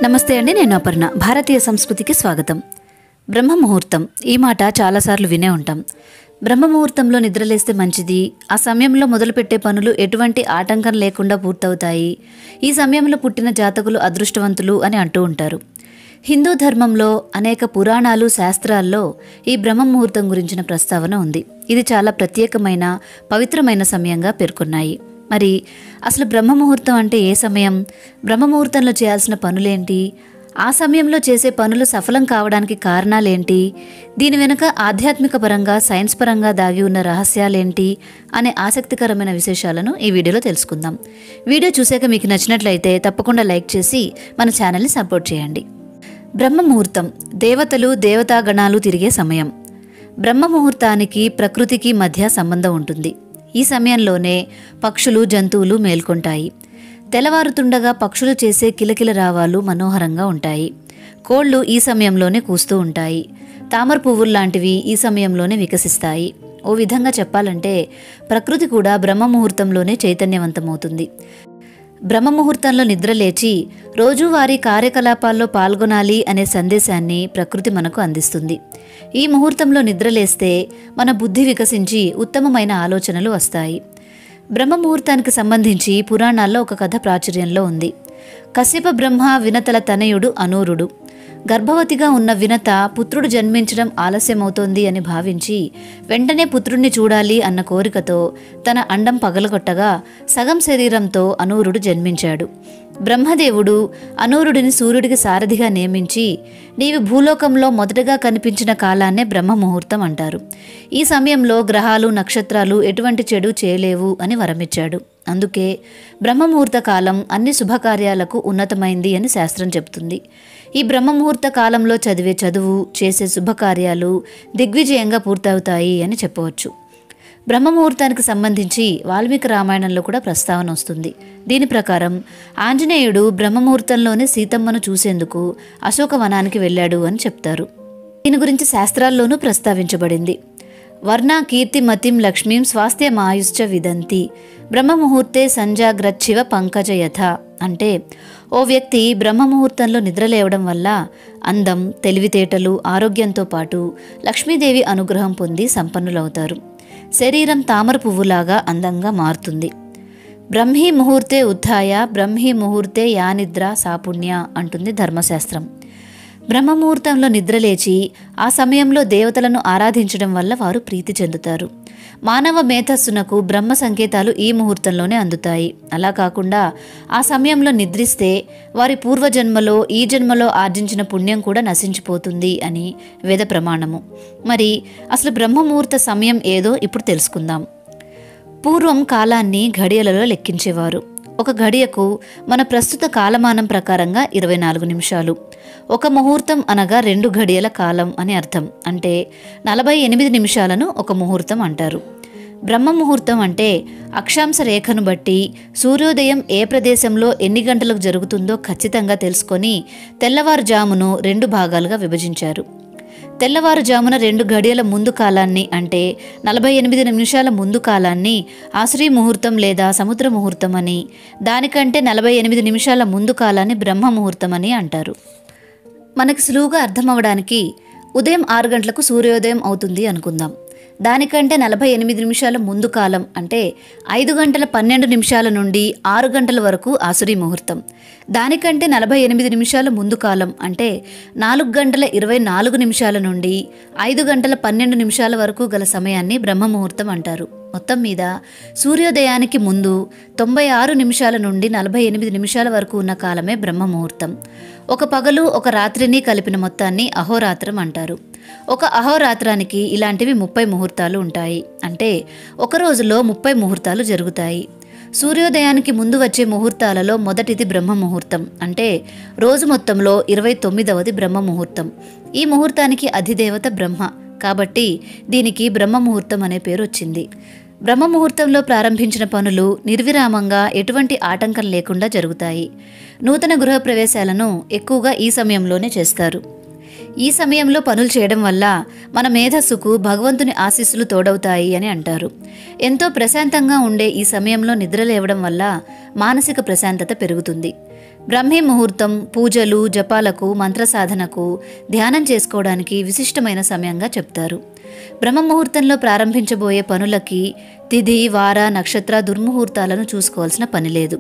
నమస్తే అండి, నేను అపర్ణ. భారతీయ సంస్కృతికి స్వాగతం. బ్రహ్మముహూర్తం ఈ మాట చాలాసార్లు వినే ఉంటాం. బ్రహ్మముహూర్తంలో నిద్రలేస్తే మంచిది, ఆ సమయంలో మొదలుపెట్టే పనులు ఎటువంటి ఆటంకం లేకుండా పూర్తవుతాయి, ఈ సమయంలో పుట్టిన జాతకులు అదృష్టవంతులు అని అంటూ ఉంటారు. హిందూ ధర్మంలో అనేక పురాణాలు, శాస్త్రాల్లో ఈ బ్రహ్మముహూర్తం గురించిన ప్రస్తావన ఉంది. ఇది చాలా ప్రత్యేకమైన, పవిత్రమైన సమయంగా పేర్కొన్నాయి. మరి అసలు బ్రహ్మముహూర్తం అంటే ఏ సమయం? బ్రహ్మముహూర్తంలో చేయాల్సిన పనులేంటి? ఆ సమయంలో చేసే పనులు సఫలం కావడానికి కారణాలేంటి? దీని వెనుక ఆధ్యాత్మిక పరంగా, సైన్స్ పరంగా దాగి ఉన్న రహస్యాలేంటి అనే ఆసక్తికరమైన విశేషాలను ఈ వీడియోలో తెలుసుకుందాం. వీడియో చూసాక మీకు నచ్చినట్లయితే తప్పకుండా లైక్ చేసి మన ఛానల్ని సపోర్ట్ చేయండి. బ్రహ్మముహూర్తం దేవతలు, దేవతాగణాలు తిరిగే సమయం. బ్రహ్మముహూర్తానికి ప్రకృతికి మధ్య సంబంధం ఉంటుంది. ఈ సమయంలోనే పక్షులు, జంతువులు మేల్కొంటాయి. తెల్లవారుతుండగా పక్షులు చేసే కిలకిల రావాలు మనోహరంగా ఉంటాయి. కోళ్లు ఈ సమయంలోనే కూస్తూ ఉంటాయి. తామర పువ్వుల్లాంటివి ఈ సమయంలోనే వికసిస్తాయి. ఓ విధంగా చెప్పాలంటే ప్రకృతి కూడా బ్రహ్మముహూర్తంలోనే చైతన్యవంతమవుతుంది. బ్రహ్మముహూర్తంలో నిద్రలేచి రోజువారీ కార్యకలాపాల్లో పాల్గొనాలి అనే సందేశాన్ని ప్రకృతి మనకు అందిస్తుంది. ఈ ముహూర్తంలో నిద్రలేస్తే మన బుద్ధి వికసించి ఉత్తమమైన ఆలోచనలు వస్తాయి. బ్రహ్మముహూర్తానికి సంబంధించి పురాణాల్లో ఒక కథ ప్రాచుర్యంలో ఉంది. కశ్యప బ్రహ్మ వినతల తనయుడు అనూరుడు. గర్భవతిగా ఉన్న వినత పుత్రుడు జన్మించడం ఆలస్యమవుతోంది అని భావించి వెంటనే పుత్రుణ్ణి చూడాలి అన్న కోరికతో తన అండం పగలగొట్టగా సగం శరీరంతో అనూరుడు జన్మించాడు. బ్రహ్మదేవుడు అనూరుడిని సూర్యుడికి సారథిగా నియమించి, నీవు భూలోకంలో మొదటగా కనిపించిన కాలాన్నే బ్రహ్మముహూర్తం అంటారు. ఈ సమయంలో గ్రహాలు, నక్షత్రాలు ఎటువంటి చెడు చేయలేవు అని వరమిచ్చాడు. అందుకే బ్రహ్మముహూర్త కాలం అన్ని శుభకార్యాలకు ఉన్నతమైంది అని శాస్త్రం చెబుతుంది. ఈ బ్రహ్మముహూర్త కాలంలో చదివే చదువు, చేసే శుభకార్యాలు దిగ్విజయంగా పూర్తవుతాయి అని చెప్పవచ్చు. బ్రహ్మముహూర్తానికి సంబంధించి వాల్మీకి రామాయణంలో కూడా ప్రస్తావన వస్తుంది. దీని ప్రకారం ఆంజనేయుడు బ్రహ్మముహూర్తంలోనే సీతమ్మను చూసేందుకు అశోకవనానికి వెళ్ళాడు అని చెప్తారు. దీని గురించి శాస్త్రాల్లోనూ ప్రస్తావించబడింది. వర్ణ కీర్తిమతిం లక్ష్మీం స్వాస్థ్యమాయుశ్చ విదంతి బ్రహ్మముహూర్తే సంజాగ్రచ్చివ పంకజయథ. అంటే ఓ వ్యక్తి బ్రహ్మముహూర్తంలో నిద్రలేవడం వల్ల అందం, తెలివితేటలు, ఆరోగ్యంతో పాటు లక్ష్మీదేవి అనుగ్రహం పొంది సంపన్నులవుతారు. శరీరం తామర పువ్వులాగా అందంగా మారుతుంది. బ్రహ్మీ ముహూర్తే ఉత్థాయ బ్రహ్మీ ముహూర్తే యానిద్ర సాపుణ్య అంటుంది ధర్మశాస్త్రం. బ్రహ్మముహూర్తంలో నిద్రలేచి ఆ సమయంలో దేవతలను ఆరాధించడం వల్ల వారు ప్రీతి చెందుతారు. మానవ మేధస్సునకు బ్రహ్మ సంకేతాలు ఈ ముహూర్తంలోనే అందుతాయి. అలా కాకుండా ఆ సమయంలో నిద్రిస్తే వారి పూర్వజన్మలో, ఈ జన్మలో ఆర్జించిన పుణ్యం కూడా నశించిపోతుంది అని వేద ప్రమాణము. మరి అసలు బ్రహ్మముహూర్త సమయం ఏదో ఇప్పుడు తెలుసుకుందాం. పూర్వం కాలాన్ని ఘడియలలో లెక్కించేవారు. ఒక ఘడియకు మన ప్రస్తుత కాలమానం ప్రకారంగా 24 నిమిషాలు. ఒక ముహూర్తం అనగా 2 ఘడియల కాలం అని అర్థం. అంటే 48 నిమిషాలను ఒక ముహూర్తం అంటారు. బ్రహ్మముహూర్తం అంటే అక్షాంశ రేఖను బట్టి సూర్యోదయం ఏ ప్రదేశంలో ఎన్ని గంటలకు జరుగుతుందో ఖచ్చితంగా తెలుసుకొని తెల్లవారుజామును 2 భాగాలుగా విభజించారు. తెల్లవారుజామున 2 ఘడియల ముందు కాలాన్ని, అంటే 48 నిమిషాల ముందు కాలాన్ని ఆశ్రీ ముహూర్తం లేదా సముద్ర ముహూర్తం అని, దానికంటే 48 నిమిషాల ముందు కాలాన్ని బ్రహ్మ ముహూర్తం అని అంటారు. మనకి సులువుగా అర్థమవడానికి ఉదయం 6 గంటలకు సూర్యోదయం అవుతుంది అనుకుందాం. దానికంటే 48 నిమిషాల ముందు కాలం అంటే 5 గంటల 12 నిమిషాల నుండి 6 గంటల వరకు ఆసురీ ముహూర్తం. దానికంటే 48 నిమిషాల ముందు కాలం అంటే 4 గంటల 24 నిమిషాల నుండి 5 గంటల 12 నిమిషాల వరకు గల సమయాన్ని బ్రహ్మముహూర్తం అంటారు. మొత్తం మీద సూర్యోదయానికి ముందు 96 నిమిషాల నుండి 48 నిమిషాల వరకు ఉన్న కాలమే బ్రహ్మముహూర్తం. ఒక పగలు, ఒక రాత్రిని కలిపిన మొత్తాన్ని అహోరాత్రం అంటారు. ఒక అహోరాత్రానికి ఇలాంటివి 30 ముహూర్తాలు ఉంటాయి. అంటే ఒక రోజులో 30 ముహూర్తాలు జరుగుతాయి. సూర్యోదయానికి ముందు వచ్చే ముహూర్తాలలో మొదటిది బ్రహ్మ ముహూర్తం. అంటే రోజు మొత్తంలో 29వది బ్రహ్మ ముహూర్తం. ఈ ముహూర్తానికి అధిదేవత బ్రహ్మ కాబట్టి దీనికి బ్రహ్మ ముహూర్తం అనే పేరు వచ్చింది. బ్రహ్మ ముహూర్తంలో ప్రారంభించిన పనులు నిర్విరామంగా ఎటువంటి ఆటంకం లేకుండా జరుగుతాయి. నూతన గృహ ప్రవేశాలను ఎక్కువగా ఈ సమయంలోనే చేస్తారు. ఈ సమయంలో పనులు చేయడం వల్ల మన మేధస్సుకు భగవంతుని ఆశీస్సులు తోడవుతాయి అని అంటారు. ఎంతో ప్రశాంతంగా ఉండే ఈ సమయంలో నిద్ర లేవడం వల్ల మానసిక ప్రశాంతత పెరుగుతుంది. బ్రహ్మీ ముహూర్తం పూజలు, జపాలకు, మంత్ర సాధనకు, ధ్యానం చేసుకోవడానికి విశిష్టమైన సమయంగా చెప్తారు. బ్రహ్మ ముహూర్తంలో ప్రారంభించబోయే పనులకి తిథి, వార, నక్షత్ర, దుర్ముహూర్తాలను చూసుకోవాల్సిన పని లేదు.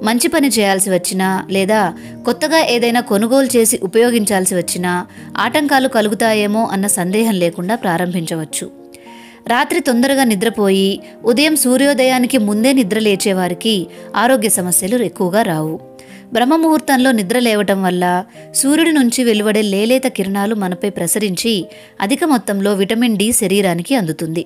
మంచి పని చేయాల్సి వచ్చినా లేదా కొత్తగా ఏదైనా కొనుగోలు చేసి ఉపయోగించాల్సి వచ్చినా ఆటంకాలు కలుగుతాయేమో అన్న సందేహం లేకుండా ప్రారంభించవచ్చు. రాత్రి తొందరగా నిద్రపోయి ఉదయం సూర్యోదయానికి ముందే నిద్ర లేచేవారికి ఆరోగ్య సమస్యలు ఎక్కువగా రావు. బ్రహ్మ ముహూర్తంలో నిద్ర లేవటం వల్ల సూర్యుడి నుంచి వెలువడే లేలేత కిరణాలు మనపై ప్రసరించి అధిక మొత్తంలో విటమిన్ డి శరీరానికి అందుతుంది.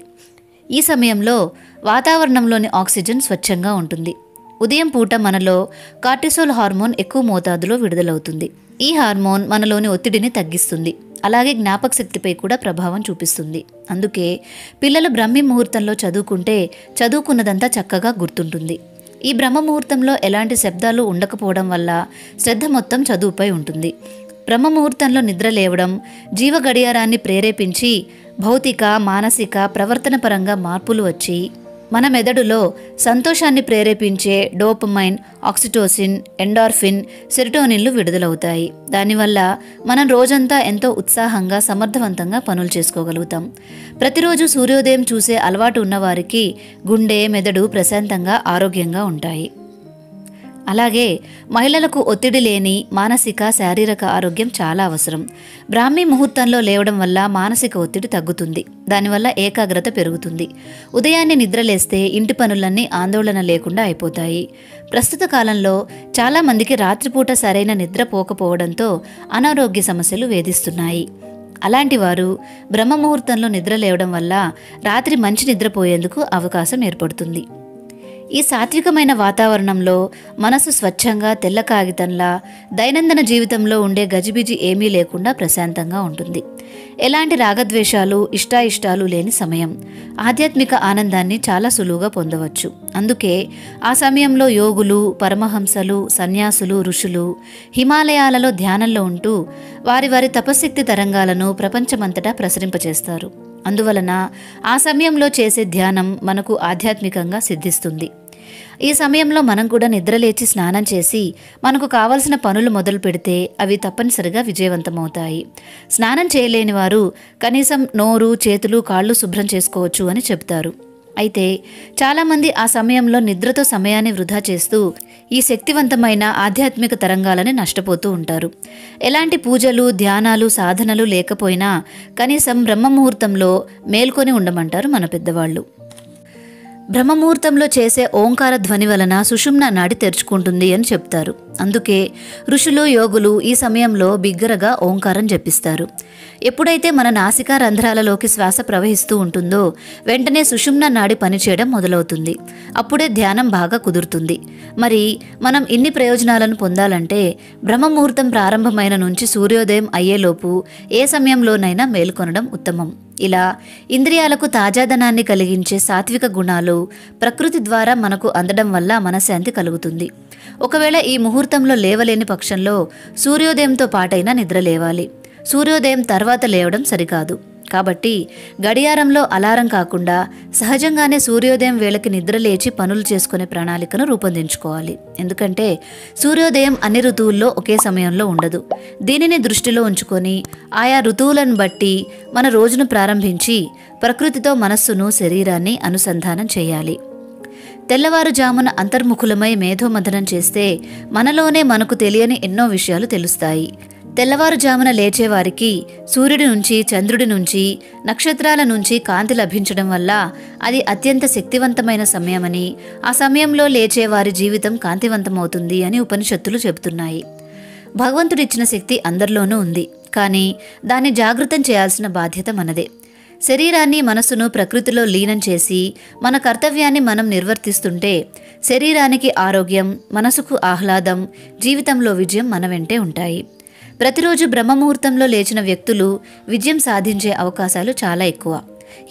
ఈ సమయంలో వాతావరణంలోని ఆక్సిజన్ స్వచ్ఛంగా ఉంటుంది. ఉదయం పూట మనలో కార్టిసోల్ హార్మోన్ ఎక్కువ మోతాదులో విడుదలవుతుంది. ఈ హార్మోన్ మనలోని ఒత్తిడిని తగ్గిస్తుంది. అలాగే జ్ఞాపక శక్తిపై కూడా ప్రభావం చూపిస్తుంది. అందుకే పిల్లలు బ్రహ్మీ ముహూర్తంలో చదువుకుంటే చదువుకున్నదంతా చక్కగా గుర్తుంటుంది. ఈ బ్రహ్మ ముహూర్తంలో ఎలాంటి శబ్దాలు ఉండకపోవడం వల్ల శ్రద్ధ మొత్తం చదువుపై ఉంటుంది. బ్రహ్మ ముహూర్తంలో నిద్ర లేవడం జీవ గడియారాన్ని ప్రేరేపించి భౌతిక, మానసిక, ప్రవర్తన పరంగా మార్పులు వచ్చి మన మెదడులో సంతోషాన్ని ప్రేరేపించే డోపమైన్, ఆక్సిటోసిన్, ఎండార్ఫిన్, సెరటోనిన్లు విడుదలవుతాయి. దానివల్ల మనం రోజంతా ఎంతో ఉత్సాహంగా, సమర్థవంతంగా పనులు చేసుకోగలుగుతాం. ప్రతిరోజు సూర్యోదయం చూసే అలవాటు ఉన్నవారికి గుండె, మెదడు ప్రశాంతంగా, ఆరోగ్యంగా ఉంటాయి. అలాగే మహిళలకు ఒత్తిడి లేని మానసిక, శారీరక ఆరోగ్యం చాలా అవసరం. బ్రాహ్మీ ముహూర్తంలో లేవడం వల్ల మానసిక ఒత్తిడి తగ్గుతుంది. దానివల్ల ఏకాగ్రత పెరుగుతుంది. ఉదయాన్నే నిద్రలేస్తే ఇంటి పనులన్నీ ఆందోళన లేకుండా అయిపోతాయి. ప్రస్తుత కాలంలో చాలామందికి రాత్రిపూట సరైన నిద్ర పోకపోవడంతో అనారోగ్య సమస్యలు వేధిస్తున్నాయి. అలాంటి వారు బ్రహ్మ ముహూర్తంలో నిద్ర లేవడం వల్ల రాత్రి మంచి నిద్రపోయేందుకు అవకాశం ఏర్పడుతుంది. ఈ సాత్వికమైన వాతావరణంలో మనసు స్వచ్ఛంగా, తెల్ల కాగితంలా, దైనందిన జీవితంలో ఉండే గజిబిజి ఏమీ లేకుండా ప్రశాంతంగా ఉంటుంది. ఎలాంటి రాగద్వేషాలు, ఇష్టాయిష్టాలు లేని సమయం. ఆధ్యాత్మిక ఆనందాన్ని చాలా సులువుగా పొందవచ్చు. అందుకే ఆ సమయంలో యోగులు, పరమహంసలు, సన్యాసులు, ఋషులు హిమాలయాలలో ధ్యానంలో ఉంటూ వారి వారి తపశక్తి తరంగాలను ప్రపంచమంతటా ప్రసరింపచేస్తారు. అందువలన ఆ సమయంలో చేసే ధ్యానం మనకు ఆధ్యాత్మికంగా సిద్ధిస్తుంది. ఈ సమయంలో మనం కూడా నిద్రలేచి స్నానం చేసి మనకు కావలసిన పనులు మొదలు పెడితే అవి తప్పనిసరిగా విజయవంతమవుతాయి. స్నానం చేయలేని వారు కనీసం నోరు, చేతులు, కాళ్ళు శుభ్రం చేసుకోవచ్చు అని చెబుతారు. అయితే చాలామంది ఆ సమయంలో నిద్రతో సమయాన్ని వృధా చేస్తూ ఈ శక్తివంతమైన ఆధ్యాత్మిక తరంగాలని నష్టపోతూ ఉంటారు. ఎలాంటి పూజలు, ధ్యానాలు, సాధనలు లేకపోయినా కనీసం బ్రహ్మముహూర్తంలో మేల్కొని ఉండమంటారు మన పెద్దవాళ్ళు. బ్రహ్మముహూర్తంలో చేసే ఓంకార ధ్వని వలన సుషుమ్న నాడి తెరుచుకుంటుంది అని చెప్తారు. అందుకే ఋషులు, యోగులు ఈ సమయంలో బిగ్గరగా ఓంకారం జపిస్తారు. ఎప్పుడైతే మన నాసికా రంధ్రాలలోకి శ్వాస ప్రవహిస్తూ ఉంటుందో వెంటనే సుషుమ్న నాడి పనిచేయడం మొదలవుతుంది. అప్పుడే ధ్యానం బాగా కుదురుతుంది. మరి మనం ఇన్ని ప్రయోజనాలను పొందాలంటే బ్రహ్మముహూర్తం ప్రారంభమైన నుంచి సూర్యోదయం అయ్యేలోపు ఏ సమయంలోనైనా మేల్కొనడం ఉత్తమం. ఇలా ఇంద్రియాలకు తాజాదనాన్ని కలిగించే సాత్విక గుణాలు ప్రకృతి ద్వారా మనకు అందడం వల్ల మనశ్శాంతి కలుగుతుంది. ఒకవేళ ఈ ముహూర్తంలో లేవలేని పక్షంలో సూర్యోదయంతో పాటైనా నిద్ర లేవాలి. సూర్యోదయం తర్వాత లేవడం సరికాదు. కాబట్టి గడియారంలో అలారం కాకుండా సహజంగానే సూర్యోదయం వేళకి నిద్ర లేచి పనులు చేసుకునే ప్రణాళికను రూపొందించుకోవాలి. ఎందుకంటే సూర్యోదయం అన్ని ఋతువుల్లో ఒకే సమయంలో ఉండదు. దీనిని దృష్టిలో ఉంచుకొని ఆయా ఋతువులను బట్టి మన రోజును ప్రారంభించి ప్రకృతితో మనస్సును, శరీరాన్ని అనుసంధానం చేయాలి. తెల్లవారుజామున అంతర్ముఖులమై మేధోమథనం చేస్తే మనలోనే మనకు తెలియని ఎన్నో విషయాలు తెలుస్తాయి. తెల్లవారుజామున లేచేవారికి సూర్యుడి నుంచి, చంద్రుడి నుంచి, నక్షత్రాల నుంచి కాంతి లభించడం వల్ల అది అత్యంత శక్తివంతమైన సమయమని, ఆ సమయంలో లేచేవారి జీవితం కాంతివంతమవుతుంది అని ఉపనిషత్తులు చెబుతున్నాయి. భగవంతుడిచ్చిన శక్తి అందరిలోనూ ఉంది. కానీ దాన్ని జాగృతం చేయాల్సిన బాధ్యత మనదే. శరీరాన్ని, మనసును ప్రకృతిలో లీనం చేసి మన కర్తవ్యాన్ని మనం నిర్వర్తిస్తుంటే శరీరానికి ఆరోగ్యం, మనసుకు ఆహ్లాదం, జీవితంలో విజయం మన వెంటే ఉంటాయి. ప్రతిరోజు బ్రహ్మముహూర్తంలో లేచిన వ్యక్తులు విజయం సాధించే అవకాశాలు చాలా ఎక్కువ.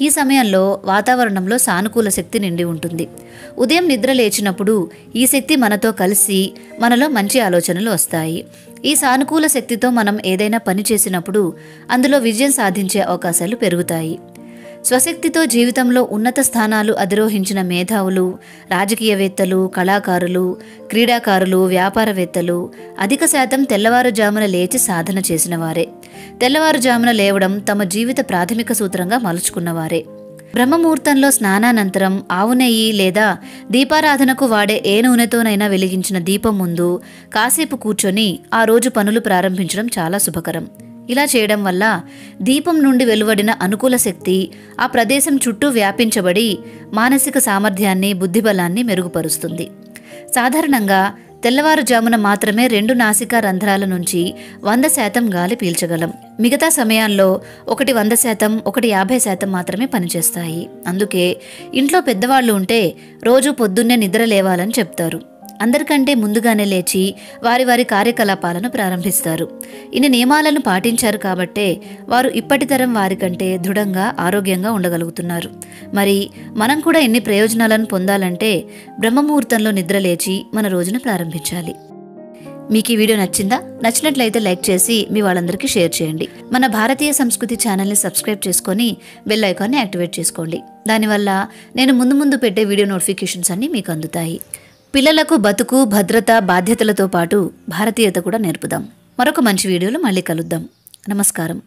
ఈ సమయంలో వాతావరణంలో సానుకూల శక్తి నిండి ఉంటుంది. ఉదయం నిద్ర లేచినప్పుడు ఈ శక్తి మనతో కలిసి మనలో మంచి ఆలోచనలు వస్తాయి. ఈ సానుకూల శక్తితో మనం ఏదైనా పని చేసినప్పుడు అందులో విజయం సాధించే అవకాశాలు పెరుగుతాయి. స్వశక్తితో జీవితంలో ఉన్నత స్థానాలు అధిరోహించిన మేధావులు, రాజకీయవేత్తలు, కళాకారులు, క్రీడాకారులు, వ్యాపారవేత్తలు అధిక శాతం తెల్లవారుజామున లేచి సాధన చేసిన వారే. తెల్లవారుజామున లేవడం తమ జీవిత ప్రాథమిక సూత్రంగా మలుచుకున్నవారే. బ్రహ్మముహూర్తంలో స్నానానంతరం ఆవు నెయ్యి లేదా దీపారాధనకు వాడే ఏ నూనెతోనైనా వెలిగించిన దీపం ముందు కాసేపు కూర్చొని ఆ రోజు పనులు ప్రారంభించడం చాలా శుభకరం. ఇలా చేయడం వల్ల దీపం నుండి వెలువడిన అనుకూల శక్తి ఆ ప్రదేశం చుట్టూ వ్యాపించబడి మానసిక సామర్థ్యాన్ని, బుద్ధిబలాన్ని మెరుగుపరుస్తుంది. సాధారణంగా తెల్లవారుజామున మాత్రమే 2 నాసికా రంధ్రాల నుంచి 100% గాలి పీల్చగలం. మిగతా సమయాల్లో ఒకటి 100%, ఒకటి 50% మాత్రమే పనిచేస్తాయి. అందుకే ఇంట్లో పెద్దవాళ్ళు ఉంటే రోజు పొద్దున్నే నిద్ర లేవాలని చెప్తారు. అందరికంటే ముందుగానే లేచి వారి వారి కార్యకలాపాలను ప్రారంభిస్తారు. ఇన్ని నియమాలను పాటించారు కాబట్టే వారు ఇప్పటి తరం వారికంటే దృఢంగా, ఆరోగ్యంగా ఉండగలుగుతున్నారు. మరి మనం కూడా ఎన్ని ప్రయోజనాలను పొందాలంటే బ్రహ్మముహూర్తంలో నిద్ర లేచి మన రోజును ప్రారంభించాలి. మీకు ఈ వీడియో నచ్చిందా? నచ్చినట్లయితే లైక్ చేసి మీ వాళ్ళందరికీ షేర్ చేయండి. మన భారతీయ సంస్కృతి ఛానల్ని సబ్స్క్రైబ్ చేసుకొని బెల్ ఐకాన్ని యాక్టివేట్ చేసుకోండి. దానివల్ల నేను ముందు పెట్టే వీడియో నోటిఫికేషన్స్ అన్నీ మీకు అందుతాయి. పిల్లలకు బతుకు, భద్రత, బాధ్యతలతో పాటు భారతీయత కూడా నేర్పుదాం. మరొక మంచి వీడియోలో మళ్ళీ కలుద్దాం. నమస్కారం.